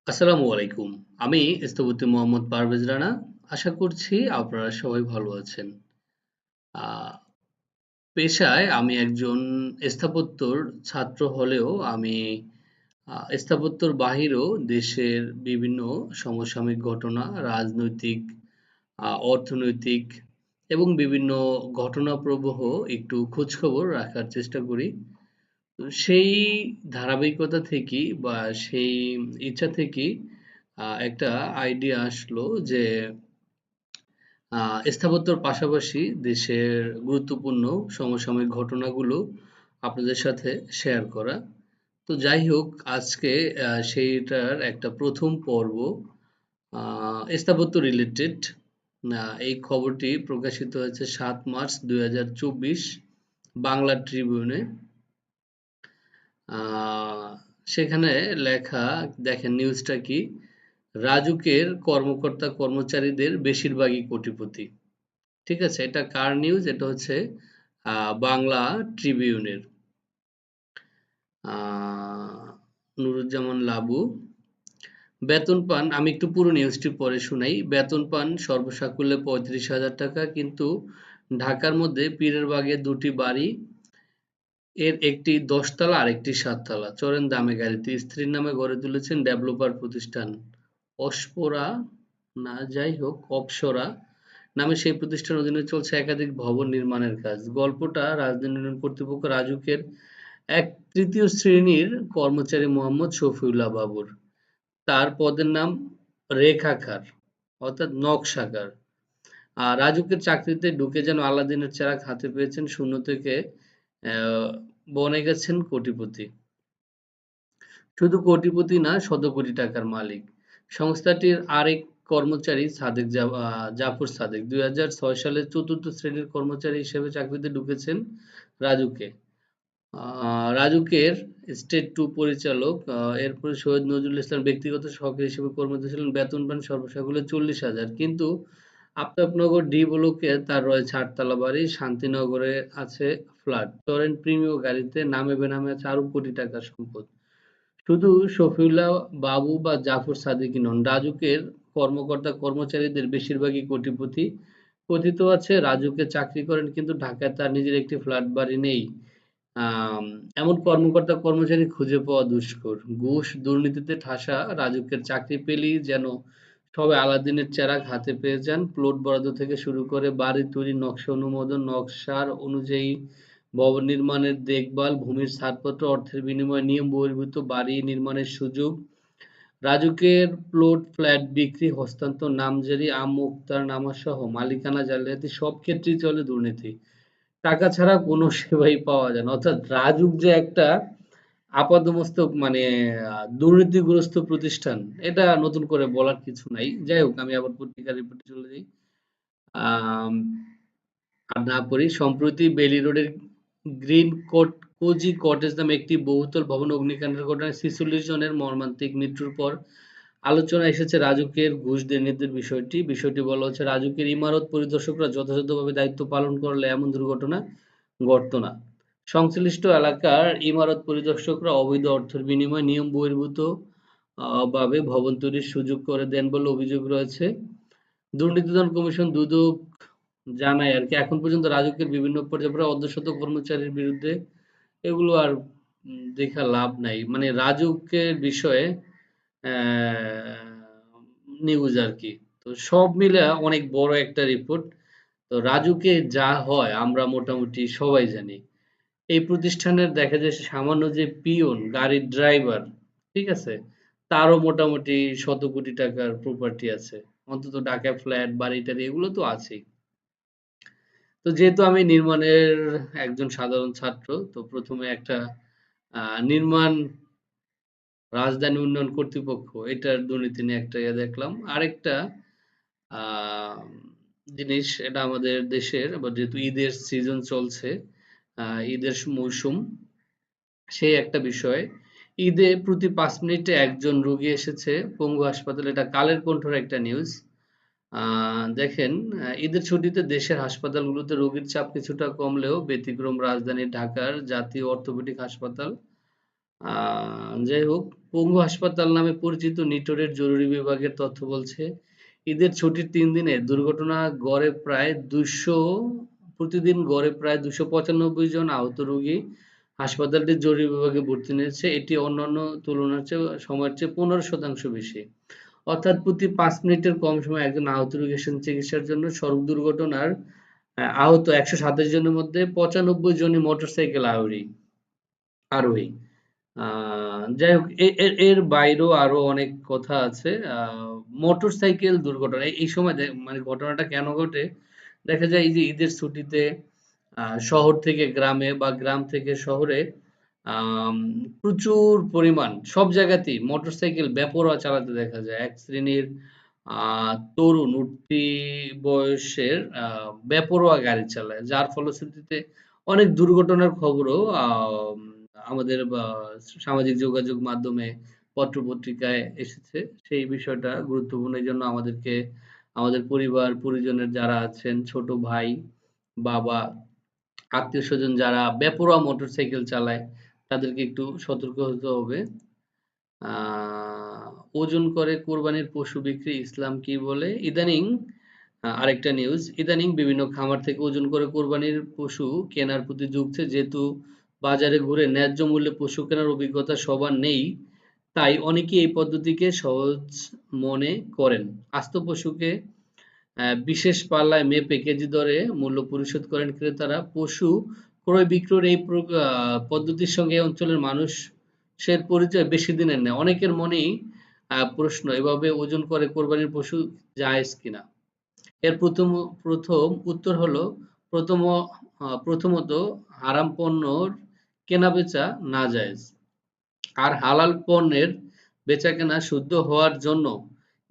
আসসালামু আলাইকুম। আমি স্থপতি মোহাম্মদ পারভেজ রানা। আশা করছি আপনারা সবাই ভালো আছেন। আ পেশায় আমি একজন স্থাপত্যর ছাত্র হলেও আমি স্থাপত্যর বাহিরেও দেশের বিভিন্ন সমসাময়িক ঘটনা, রাজনৈতিক, অর্থনৈতিক এবং বিভিন্ন ঘটনাপ্রবাহ একটু খোঁজখবর রাখার চেষ্টা করি। তো সেই ধারাবাহিকতা থেকেই বা সেই ইচ্ছা থেকেই একটা আইডিয়া আসলো যে স্থাপত্যর পাশাপাশি দেশের গুরুত্বপূর্ণ সমসাময়িক ঘটনাগুলো আপনাদের সাথে শেয়ার করা। তো যাই হোক আজকে সেইটার একটা ১ম পর্ব স্থাপত্য রিলেটেড। এই খবরটি প্রকাশিত হয়েছে ৭ মার্চ ২০২৪ বাংলা ট্রিবিউনে। আ সেখানে লেখা দেখেন নিউজটা কি? রাজুকের কর্মকর্তা-কর্মচারীদের বেশিরভাগই কোটিপতি। ঠিক আছে? এটা কার নিউজ? এটা হচ্ছে বাংলা ট্রিবিউনের। আ নুরুজ্জামান লাবু। বেতন পান আমি একটু পুরো নিউজটি পড়ে শোনাই। বেতন পান সর্বসাকুল্যে ৳৩৫,০০০ কিন্তু ঢাকার মধ্যে পীরের বাগে ২ টি বাড়ি, এর একটি ১০ তলা আরেকটি ৭ তলা। চড়েন দামে গাড়িতে। স্ত্রীর নামে গড়ে তুলেছেন ডেভেলপার প্রতিষ্ঠান। অস্পরা না যাই হোক অপ্সরা নামে সেই প্রতিষ্ঠানের অধীনে চলছে একাধিক ভবন নির্মাণের কাজ। গল্পটা রাজধানী উন্নয়ন কর্তৃপক্ষ রাজুকের এক তৃতীয় শ্রেণীর কর্মচারী মোহাম্মদ শফিউল্লাহ বাবুর। তার পদের নাম রেখাকার অর্থাৎ নকশাকার। রাজুকের চাকরিতে ঢুকে যেন আলাদিনের চেরাগ হাতে পেয়েছেন, শূন্য থেকে বনে গেছেন কোটিপতি। শুধু কোটিপতি না, শত কোটি টাকার মালিক। সংস্থাটির আরেক কর্মচারী জাফর সাদেক ২০০৬ সালে ৪র্থ শ্রেণীর কর্মচারী হিসেবে চাকরিতে ঢুকেছেন রাজুকে। রাজুকের স্টেট 2 পরিচালক, এরপরে সৈয়দ নজরুল ইসলাম ব্যক্তিগত সহকারী হিসেবে কর্মরত ছিলেন। বেতন পান সর্বসাকুল্যে ৪০,০০০। কিন্তু আফতাবনগর ডি ব্লকে তার রয়েছে ৮ তলা বাড়ি, শান্তিনগরে আছে ফ্ল্যাট, টরেন্ট প্রিমিয় গাড়িতে নামে বেনামে আছে আরও কোটি টাকার সম্পদ। শুধু শফিউল্লাহ বাবু বা জাফর সাদিকই নন, রাজুকের কর্মকর্তা-কর্মচারীদের বেশিরভাগই কোটিপতি। কথিত আছে রাজুকে চাকরি করেন কিন্তু ঢাকায় তার নিজের একটি ফ্ল্যাট বাড়ি নেই। আম এমন কর্মকর্তা-কর্মচারী খুঁজে পাওয়া দুষ্কর। ঘুষ, দুর্নীতিতে ঠাসা রাজুকের চাকরি পেলেই যেন সবাই আলাদিনের চেরাগ হাতে পেয়ে যান। প্লট বরাদ্দ থেকে শুরু করে বাড়ি তৈরির নকশা অনুমোদন, নকশার অনুযায়ী ভবন নির্মাণের দেখভাল, ভূমির ছাড়পত্র, অর্থের বিনিময়ে নিয়ম বহির্ভূত বাড়ি নির্মাণের সুযোগ, রাজুকের প্লট, ফ্ল্যাট বিক্রি, হস্তান্তর, নামজারি, আমোক্তারনামাসহ মালিকানা জালিয়াতি সব ক্ষেত্রেই চলে দুর্নীতি। টাকা ছাড়া কোনো সেবাই পাওয়া যায় না। অর্থাৎ রাজুক যে একটা আপাদমস্তক মানে দুর্নীতিগ্রস্ত প্রতিষ্ঠান, এটা নতুন করে বলার কিছু নাই। যাই হোক আমি আবার পত্রিকার রিপোর্টে চলে যাই। আম আর না পড়ি। সম্প্রতি বেইলি রোডের গ্রিন কোজি কটেজ নামে একটি বহুতল ভবনে অগ্নিকাণ্ডের ঘটনায় ৪৬ জনের মর্মান্তিক মৃত্যুর পর আলোচনায় এসেছে রাজুকের ঘুষ দুর্নীতির বিষয়টি। বিষয়টি বলা হচ্ছে রাজুকের ইমারত পরিদর্শকরা যথাযথভাবে দায়িত্ব পালন করলে এমন দুর্ঘটনা ঘটতো না। সংশ্লিষ্ট এলাকার ইমারত পরিদর্শকরা অবৈধ অর্থের বিনিময়ে নিয়ম বহির্ভূত ভাবে ভবন তৈরির সুযোগ করে দেন বলে অভিযোগ রয়েছে। দুর্নীতি দমন কমিশন দুদক জানায় আরকি এখন পর্যন্ত রাজুকের বিভিন্ন পর্যায়ে প্রায় অর্ধশত কর্মচারীর বিরুদ্ধে এগুলো আর দেখা লাভ নাই। মানে রাজুকের বিষয়ে অ্যা নিউজ আরকি। তো সব মিলে অনেক বড় একটা রিপোর্ট। তো রাজুকে যা হয় আমরা মোটামুটি সবাই জানি। এই প্রতিষ্ঠানের দেখা যায় সামান্য যে পিয়ন, গাড়ির ড্রাইভার, ঠিক আছে? তারও মোটামুটি শত কোটি টাকার প্রপার্টি আছে। অন্তত ঢাকায় ফ্ল্যাট, বাড়ি-টাড়ি এগুলো তো আছেই। তো যেহেতু আমি নির্মাণের একজন সাধারণ ছাত্র, তো ১ম এ একটা নির্মাণ রাজধানী উন্নয়ন কর্তৃপক্ষ এটার দুর্নীতি নিয়ে একটা দেখলাম। আরেকটা আ জিনিস এটা আমাদের দেশের আবার যেহেতু ঈদের সিজন চলছে, ঈদের মৌসুম, সেই একটা বিষয়। ঈদে প্রতি ৫ মিনিটে একজন রোগী এসেছে পঙ্গু হাসপাতালে। এটা কালের কণ্ঠের একটা নিউজ। আ দেখেন ঈদের ছুটিতে দেশের হাসপাতালগুলোতে রোগীর চাপ কিছুটা কমলেও ব্যতিক্রম রাজধানী ঢাকার জাতীয় অর্থোপেডিক হাসপাতাল। আ যাই হোক পঙ্গু হাসপাতাল নামে পরিচিত নিটোরের জরুরি বিভাগের তথ্য বলছে, ঈদের ছুটির ৩ দিনে দুর্ঘটনা গড়ে প্রায় ২০০ প্রতিদিন গড়ে প্রায় ২৯৫ জন আহত রোগী হাসপাতালটির জরুরি বিভাগে ভর্তি নিয়েছে। এটি অন্যান্য তুলনার চেয়ে সময়ের চেয়ে ১৫% বেশি। অর্থাৎ প্রতি ৫ মিনিটের কম সময়ে একজন আহত রোগী এসেছেন চিকিৎসার জন্য। সড়ক দুর্ঘটনার আহত ১২৭ জনের মধ্যে ৯৫ জনই মোটরসাইকেল আরোহী। যাই হোক এর বাইরেও আরো অনেক কথা আছে। মোটরসাইকেল দুর্ঘটনা এই সময় মানে ঘটনাটা কেন ঘটে? দেখা যায় এই যে ঈদের ছুটিতে শহর থেকে গ্রামে বা গ্রাম থেকে শহরে আম প্রচুর পরিমাণ সব জায়গাতেই মোটরসাইকেল বেপরোয়া চালাতে দেখা যায়। এক শ্রেণীর আ তরুণ উঠতি বয়সের বেপরোয়া গাড়ি চালায়। যার ফলশ্রুতিতে অনেক দুর্ঘটনার খবরও আমাদের সামাজিক যোগাযোগ মাধ্যমে পত্র-পত্রিকায় এসেছে। সেই বিষয়টা গুরুত্বপূর্ণ। এজন্য আমাদেরকে আমাদের পরিবার পরিজনের যারা আছেন, ছোট ভাই, বাবা, আত্মীয়স্বজন যারা বেপরোয়া মোটরসাইকেল চালায়, তাদেরকে একটু সতর্ক হতে হবে। আ ওজন করে কোরবানির পশু বিক্রি ইসলাম কি বলে? ইদানিং আরেকটা নিউজ, ইদানিং বিভিন্ন খামার থেকে ওজন করে কোরবানির পশু কেনার প্রতি ঝুঁকছে। যেহেতু বাজারে ঘুরে ন্যায্য মূল্যে পশু কেনার অভিজ্ঞতা সবার নেই, তাই অনেকেই এই পদ্ধতিকে সহজ মনে করেন। আস্ত পশুকে বিশেষ পাল্লায় মেপে কেজি দরে মূল্য পরিশোধ করেন ক্রেতারা। পশু ক্রয় বিক্রয়ের এই পদ্ধতির সঙ্গে এই অঞ্চলের মানুষের পরিচয় বেশি দিনের নয়। অনেকের মনেই প্রশ্ন, এভাবে ওজন করে কোরবানির পশু জায়েজ কিনা? এর প্রথম উত্তর হলো প্রথম প্রথমত হারাম পণ্যর কেনা-বেচা নাজায়েজ। আর হালাল পণ্যের বেচাকেনা শুদ্ধ হওয়ার জন্য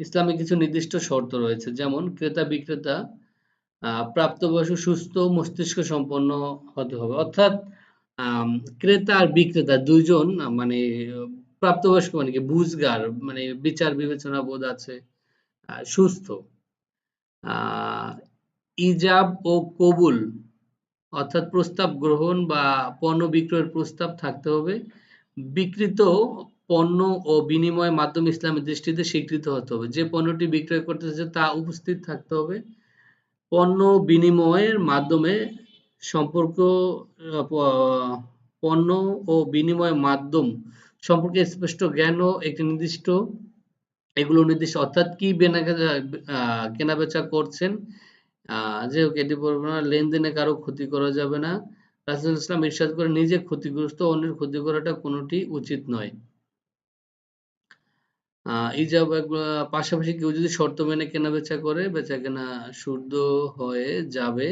ইসলামে কিছু নির্দিষ্ট শর্ত রয়েছে। যেমন ক্রেতা-বিক্রেতা প্রাপ্তবয়স্ক সুস্থ মস্তিষ্ক সম্পন্ন হতে হবে। অর্থাৎ আম ক্রেতা আর বিক্রেতা ২ জন মানে প্রাপ্তবয়স্ক মানে কি বুঝগার মানে বিচার বিবেচনা বোধ আছে, সুস্থ। আ ইজাব ও কবুল অর্থাৎ প্রস্তাব গ্রহণ বা পণ্য বিক্রয়ের প্রস্তাব থাকতে হবে। বিক্রিত পণ্য ও বিনিময় মাধ্যম ইসলামের দৃষ্টিতে স্বীকৃত হতে হবে। যে পণ্যটি বিক্রয় করতেছে তা উপস্থিত থাকতে হবে। পণ্য বিনিময়ের মাধ্যমে সম্পর্ক আ প পণ্য ও বিনিময় মাধ্যম সম্পর্কে স্পষ্ট জ্ঞান ও একটি এগুলো নির্দিষ্ট অর্থাৎ কি কেনাবেচা করছেন যে হোক এটি বলব না, লেনদেনে কারো ক্ষতি করা যাবে না। রাসূলুল্লাহ ইসলাম ইরশাদ করেন, নিজে ক্ষতিগ্রস্ত অন্যের ক্ষতি করাটা কোনটি উচিত নয়। আ ইজাব পাশাপাশি কেউ যদি শর্ত মেনে কেনাবেচা করে, বেচাকেনা শুদ্ধ হয়ে যাবে।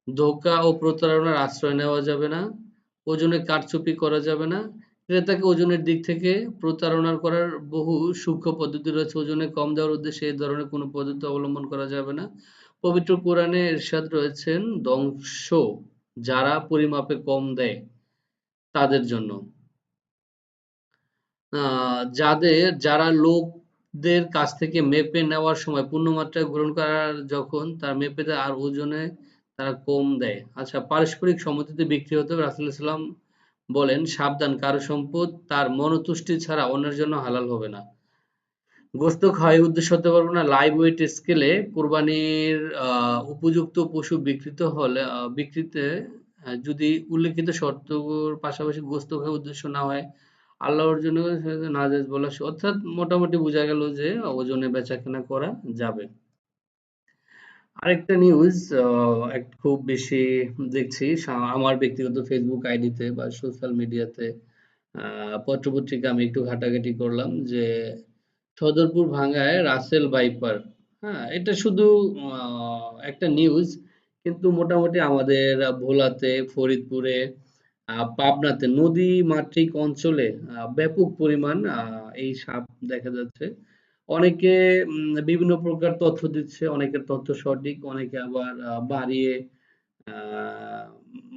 ধোঁকা ও প্রতারণার আশ্রয় নেওয়া যাবে না। ওজনে কারচুপি করা যাবে না। ক্রেতাকে ওজনের দিক থেকে প্রতারণা করার বহু সূক্ষ্ম পদ্ধতি রয়েছে। ওজনে কম দেওয়ার উদ্দেশ্যে এ ধরনের কোনো পদ্ধতি অবলম্বন করা যাবে না। পবিত্র কোরআনে ইরশাদ রয়েছেন, ধ্বংস যারা পরিমাপে কম দেয় তাদের জন্য। আ যারা লোকদের কাছ থেকে মেপে নেওয়ার সময় পূর্ণমাত্রায় গ্রহণ করার যখন তারা মেপে দেয় আর ওজনে তারা কম দেয়। আচ্ছা, পারস্পরিক সম্মতিতে বিক্রি হতে হবে। রাসূলুল্লাহ সাল্লাম বলেন, সাবধান কারো সম্পদ তার মনতুষ্টি ছাড়া অন্যের জন্য হালাল হবে না। গোশত খাওয়াই উদ্দেশ্য হতে পারবে না। লাইভ ওয়েট স্কেলে কোরবানির উপযুক্ত পশু বিক্রিতে যদি উল্লেখিত শর্তগুলোর পাশাপাশি গোশত খাওয়ার উদ্দেশ্য না হয়, আল্লাহর জন্য নাজায়েজ বলা অর্থাৎ মোটামুটি বোঝা গেল যে ওজনে বেচাকেনা করা যাবে। আরেকটা নিউজ খুব বেশি দেখছি আমার ব্যক্তিগত ফেসবুক আইডিতে বা সোশ্যাল মিডিয়াতে পত্র-পত্রিকা আমি একটু ঘাটাঘাটি করলাম যে সদরপুর ভাঙ্গায় রাসেল ভাইপার, হ্যাঁ? এটা শুধু আ একটা নিউজ কিন্তু মোটামুটি আমাদের ভোলাতে, ফরিদপুরে, পাবনাতে নদীমাতৃক অঞ্চলে ব্যাপক পরিমাণ এই সাপ দেখা যাচ্ছে। অনেকে বিভিন্ন প্রকার তথ্য দিচ্ছে, অনেকের তথ্য সঠিক, অনেকে আবার বাড়িয়ে আ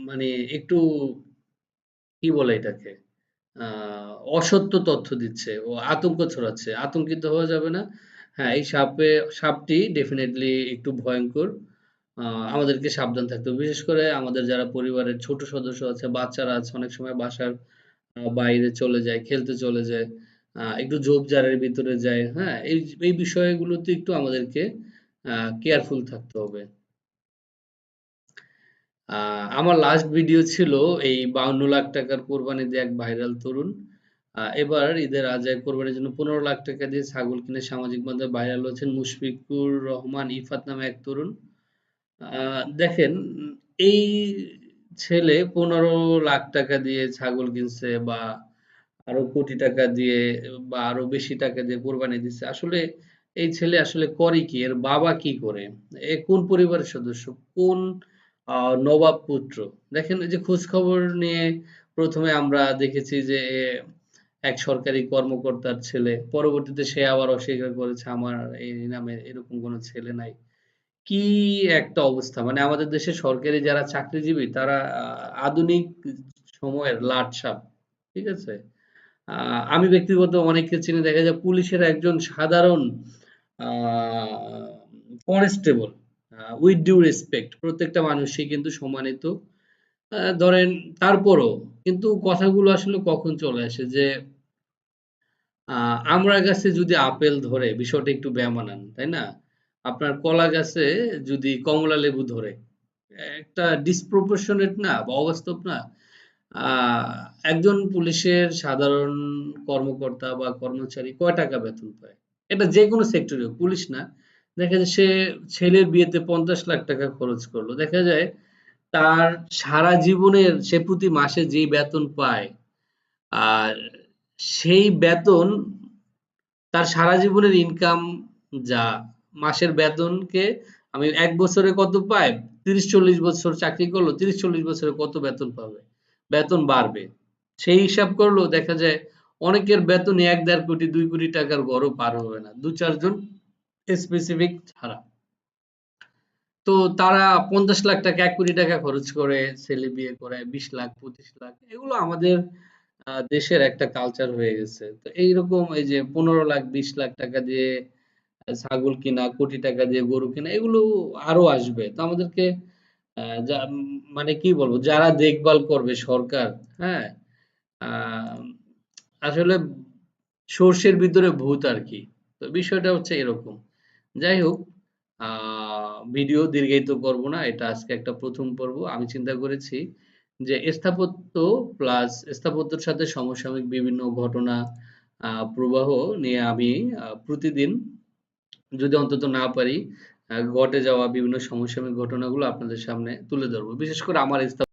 মানে একটু কি বলে এটাকে? আ অসত্য তথ্য দিচ্ছে ও আতঙ্ক ছড়াচ্ছে। আতঙ্কিত হওয়া যাবে না। হ্যাঁ, এই সাপটি ডেফিনিটলি একটু ভয়ংকর। আ আমাদেরকে সাবধান থাকতে হবে। বিশেষ করে আমাদের যারা পরিবারের ছোট সদস্য আছে, বাচ্চারা আছে অনেক সময় বাসার বাইরে চলে যায়, খেলতে চলে যায়। একটু ঝোপঝাড়ের ভিতরে যায়, হ্যাঁ? এই বিষয়গুলোতে একটু আমাদেরকে কেয়ারফুল থাকতে হবে। আমার লাস্ট ভিডিও ছিল এই ৫২ লাখ টাকার কোরবানি দিয়ে এক ভাইরাল তরুণ। এবার ঈদের আজায় কোরবানির জন্য ১৫ লাখ টাকা দিয়ে ছাগল কিনে সামাজিক মাধ্যমে ভাইরাল হচ্ছেন মুশফিকুর রহমান ইফাত নামে এক তরুণ। দেখেন এই ছেলে ১৫ লাখ টাকা দিয়ে ছাগল কিনছে বা আরো কোটি টাকা দিয়ে বা আরো বেশি টাকা দিয়ে কোরবানি দিচ্ছে। আসলে এই ছেলে আসলে করে কি? এর বাবা কি করে? এ কোন পরিবারের সদস্য? কোন আ নবাব পুত্র? দেখেন এই যে খোঁজখবর নিয়ে ১ম এ আমরা দেখেছি যে এক সরকারি কর্মকর্তার ছেলে। পরবর্তীতে সে আবার অস্বীকার করেছে আমার এই নামে এরকম কোনো ছেলে নাই। কি একটা অবস্থা! মানে আমাদের দেশে সরকারি যারা চাকরিজীবী তারা আধুনিক সময়ের লাট-সাপ। ঠিক আছে? আ আমি ব্যক্তিগত অনেককে চিনি দেখা যায় পুলিশের একজন সাধারণ আ কনস্টেবল with due respect প্রত্যেকটা মানুষই কিন্তু সম্মানিত। ধরেন তারপরও কিন্তু কথাগুলো আসলে কখন চলে আসে যে আ আমড়া গাছে যদি আপেল ধরে বিষয়টা একটু বেমানান, তাই না? আপনার কলা গাছে যদি কমলা লেবু ধরে, একটা disproportionate না বা অবাস্তব না? আ একজন পুলিশের সাধারণ কর্মকর্তা বা কর্মচারী কয় টাকা বেতন পায়? এটা যেকোনো সেক্টরে হোক, পুলিশ না। দেখা যায় সে ছেলের বিয়েতে ৫০ লাখ টাকা খরচ করলো। দেখা যায় তার সারা জীবনের সে প্রতি মাসে যেই বেতন পায়, আর সেই বেতন তার সারা জীবনের ইনকাম যা, মাসের বেতনকে আমি ১ বছরে কত পাই? ৩০-৪০ বছর চাকরি করলো, ৩০-৪০ বছরে কত বেতন পাবে? বেতন বাড়বে। সেই হিসাব করলেও দেখা যায় অনেকের বেতন ১-১.৫ কোটি, ২ কোটি টাকার ঘরও পার হবে না। ২-৪ জন স্পেসিফিক ছাড়া। তো তারা ৫০ লাখ টাকা ১ কোটি টাকা খরচ করে ছেলে বিয়ে করায় ২০ লাখ ২৫ লাখ এগুলো আমাদের দেশের একটা কালচার হয়ে গেছে। তো এইরকম এই যে ১৫ লাখ ২০ লাখ টাকা দিয়ে ছাগল কিনা, কোটি টাকা দিয়ে গরু কিনা এগুলো আরো আসবে। তো আমাদেরকে আ যা মানে কি বলবো যারা দেখভাল করবে সরকার, হ্যাঁ? আ আসলে সর্ষের ভিতরে ভূত আরকি। তো বিষয়টা হচ্ছে এরকম। যাই হোক, আ ভিডিও দীর্ঘায়িত করব না। এটা আজকে একটা ১ম পর্ব। আমি চিন্তা করেছি যে স্থাপত্য প্লাস স্থাপত্যের সাথে সমসাময়িক বিভিন্ন ঘটনা প্রবাহ নিয়ে আমি প্রতিদিন যদি অন্তত না পারি ঘটে যাওয়া বিভিন্ন সমসাময়িক ঘটনাগুলো আপনাদের সামনে তুলে ধরব। বিশেষ করে আমার